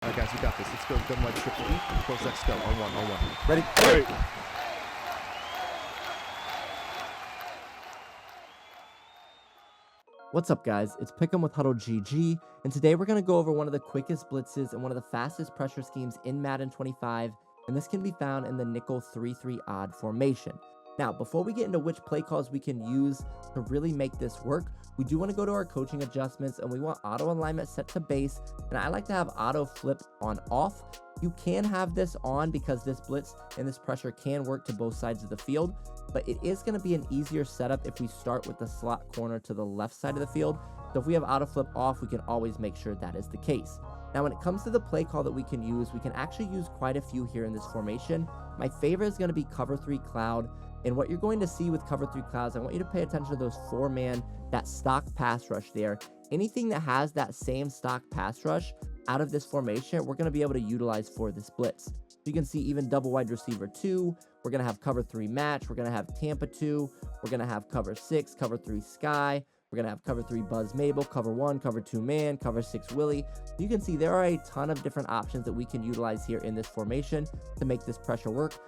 All right, guys, you got this. Let's go. Gun right, triple E. Close, let's go. On one, on one. Ready? Ready. What's up, guys? It's Pick'em with HuddleGG, and today we're going to go over one of the quickest blitzes and one of the fastest pressure schemes in Madden 25, and this can be found in the nickel 3-3 odd formation. Now, before we get into which play calls we can use to really make this work, we do want to go to our coaching adjustments, and we want auto alignment set to base, and I like to have auto flip on off. You can have this on because this blitz and this pressure can work to both sides of the field, but it is going to be an easier setup if we start with the slot corner to the left side of the field. So if we have auto flip off, we can always make sure that is the case. Now, when it comes to the play call that we can can actually use quite a few here in this formation. My favorite is going to be cover 3 cloud. And what you're going to see with cover 3 clouds, I want you to pay attention to those 4-man, that stock pass rush there. Anything that has that same stock pass rush out of this formation, we're going to be able to utilize for this blitz. So you can see even double wide receiver 2, we're going to have cover 3 match, we're going to have Tampa 2, we're going to have cover 6, cover 3 Sky, we're going to have cover 3 Buzz Mabel, cover 1, cover 2 man, cover 6 Willie. You can see there are a ton of different options that we can utilize here in this formation to make this pressure work.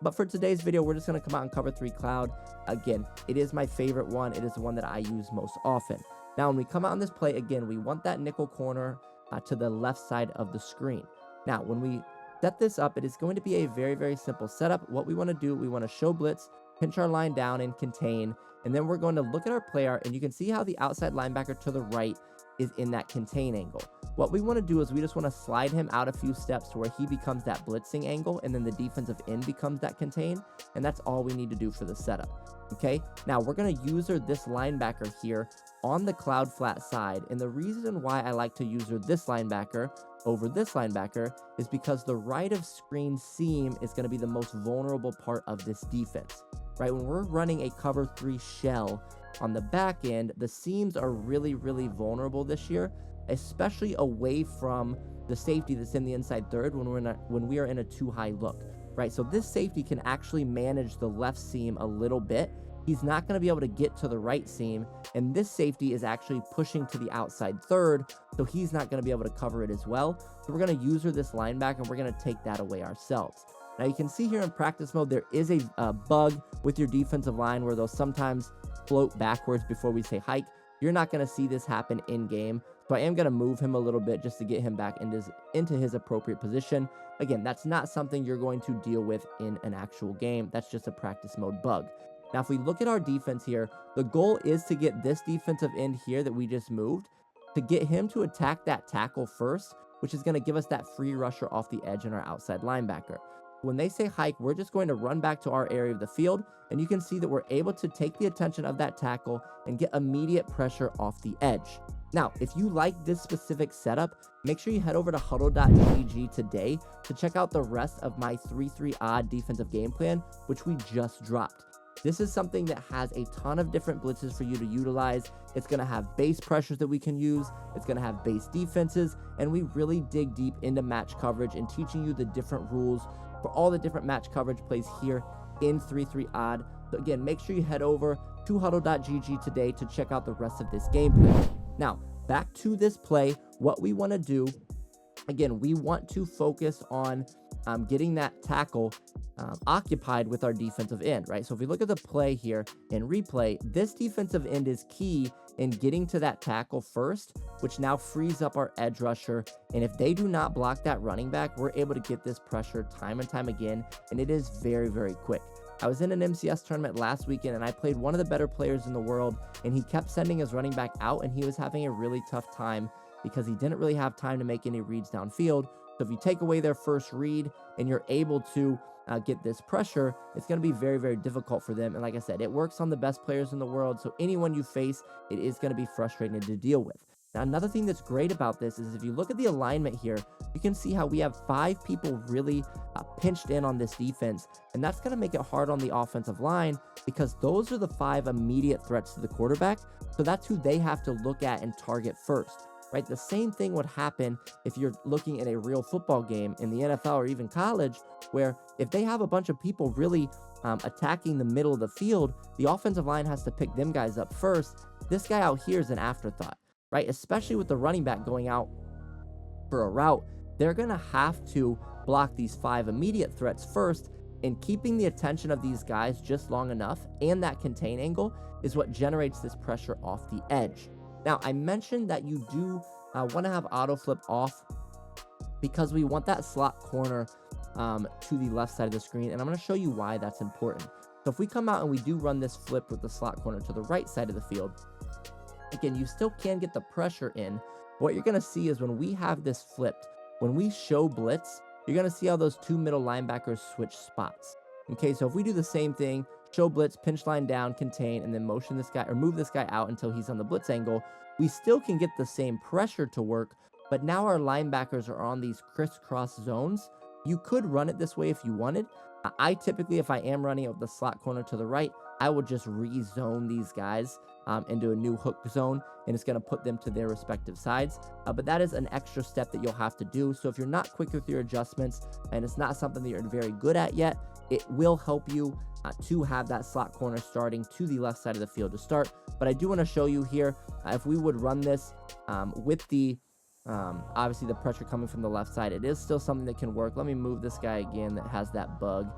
But for today's video, we're just going to come out and cover 3 cloud. Again, it is my favorite one. It is the one that I use most often. Now, when we come out on this play, again, we want that nickel corner to the left side of the screen. Now, when we set this up, it is going to be a very, very simple setup. What we want to do, we want to show blitz, pinch our line down and contain, and then we're going to look at our player, and you can see how the outside linebacker to the right is in that contain angle. What we want to do is we just want to slide him out a few steps to where he becomes that blitzing angle, and then the defensive end becomes that contain, and that's all we need to do for the setup. Okay, now we're going to user this linebacker here on the cloud flat side, and the reason why I like to user this linebacker over this linebacker is because the right of screen seam is going to be the most vulnerable part of this defense, right? When we're running a cover 3 shell on the back end, the seams are really, really vulnerable this year, especially away from the safety that's in the inside third when we are in a too high look, right? So this safety can actually manage the left seam a little bit. He's not going to be able to get to the right seam, and this safety is actually pushing to the outside third, so he's not going to be able to cover it as well. So we're going to user this linebacker, and we're going to take that away ourselves. Now, you can see here in practice mode, there is a bug with your defensive line where they'll sometimes float backwards before we say hike. You're not going to see this happen in game. So I am going to move him a little bit just to get him back into his appropriate position. Again, that's not something you're going to deal with in an actual game. That's just a practice mode bug. Now, if we look at our defense here, the goal is to get this defensive end here that we just moved, to get him to attack that tackle first, which is going to give us that free rusher off the edge in our outside linebacker. When they say hike, we're just going to run back to our area of the field, and you can see that we're able to take the attention of that tackle and get immediate pressure off the edge. Now, if you like this specific setup, make sure you head over to HuddleGG today to check out the rest of my 3-3 odd defensive game plan, which we just dropped. This is something that has a ton of different blitzes for you to utilize. It's going to have base pressures that we can use. It's going to have base defenses, and we really dig deep into match coverage and teaching you the different rules for all the different match coverage plays here in 3-3 odd. So again, make sure you head over to HuddleGG today to check out the rest of this gameplay. Now, back to this play, what we want to do, again, we want to focus on getting that tackle occupied with our defensive end, right? So if we look at the play here in replay, this defensive end is key in getting to that tackle first, which now frees up our edge rusher. And if they do not block that running back, we're able to get this pressure time and time again, and it is very, very quick. I was in an MCS tournament last weekend, and I played one of the better players in the world, and he kept sending his running back out, and he was having a really tough time because he didn't really have time to make any reads downfield. So if you take away their first read and you're able to get this pressure, it's going to be very, very difficult for them. And like I said, it works on the best players in the world. So anyone you face, it is going to be frustrating to deal with. Now, another thing that's great about this is if you look at the alignment here, you can see how we have 5 people really pinched in on this defense. And that's going to make it hard on the offensive line because those are the 5 immediate threats to the quarterback. So that's who they have to look at and target first. Right? The same thing would happen if you're looking at a real football game in the NFL or even college, where if they have a bunch of people really attacking the middle of the field, the offensive line has to pick them guys up first. This guy out here is an afterthought, right? Especially with the running back going out for a route. they're going to have to block these 5 immediate threats first, and keeping the attention of these guys just long enough and that contain angle is what generates this pressure off the edge. Now, I mentioned that you do want to have auto flip off because we want that slot corner to the left side of the screen, and I'm going to show you why that's important. So if we come out and we do run this flip with the slot corner to the right side of the field, again, you still can get the pressure in. What you're going to see is when we have this flipped, when we show blitz, you're going to see how those 2 middle linebackers switch spots. Okay, so if we do the same thing, show blitz, pinch line down, contain, and then motion this guy or move this guy out until he's on the blitz angle, we still can get the same pressure to work, but now our linebackers are on these crisscross zones. You could run it this way if you wanted. I typically, if I am running it with the slot corner to the right, I would just rezone these guys into a new hook zone, and it's going to put them to their respective sides. But that is an extra step that you'll have to do. So if you're not quick with your adjustments and it's not something that you're very good at yet, it will help you to have that slot corner starting to the left side of the field to start. But I do want to show you here, if we would run this with the obviously the pressure coming from the left side, it is still something that can work. Let me move this guy again that has that bug.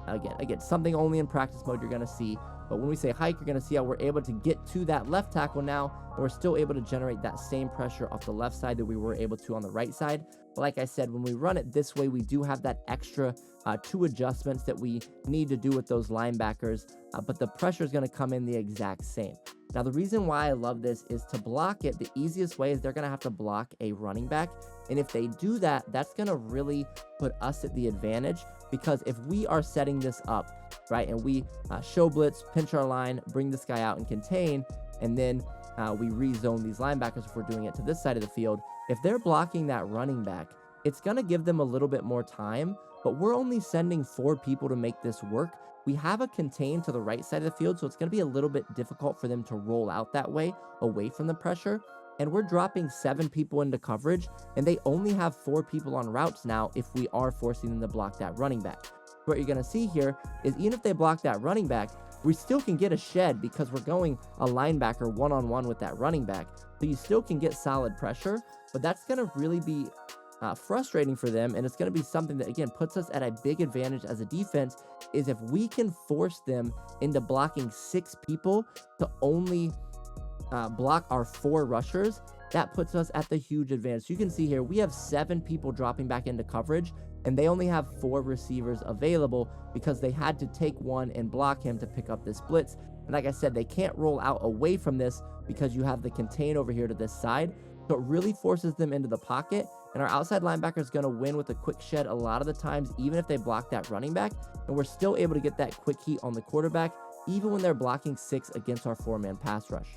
Again, something only in practice mode you're going to see. But when we say hike, you're going to see how we're able to get to that left tackle now, and we're still able to generate that same pressure off the left side that we were able to on the right side. But like I said, when we run it this way, we do have that extra 2 adjustments that we need to do with those linebackers, but the pressure is going to come in the exact same. Now, the reason why I love this is to block it, the easiest way is they're going to have to block a running back. And if they do that, that's going to really put us at the advantage, because if we are setting this up, right, and we show blitz, pinch our line, bring this guy out and contain, and then we rezone these linebackers if we're doing it to this side of the field, if they're blocking that running back, it's going to give them a little bit more time, but we're only sending 4 people to make this work. We have a contain to the right side of the field, so it's going to be a little bit difficult for them to roll out that way, away from the pressure. And we're dropping 7 people into coverage, and they only have 4 people on routes now if we are forcing them to block that running back. What you're going to see here is even if they block that running back, we still can get a shed because we're going a linebacker one-on-one with that running back. So you still can get solid pressure, but that's going to really be frustrating for them, and it's going to be something that, again, puts us at a big advantage as a defense, is if we can force them into blocking 6 people to only block our 4 rushers, that puts us at the huge advantage. So you can see here, we have 7 people dropping back into coverage, and they only have 4 receivers available because they had to take one and block him to pick up this blitz. And like I said, they can't roll out away from this because you have the contain over here to this side. So it really forces them into the pocket, and our outside linebacker is going to win with a quick shed a lot of the times, even if they block that running back, and we're still able to get that quick heat on the quarterback, even when they're blocking 6 against our 4-man pass rush.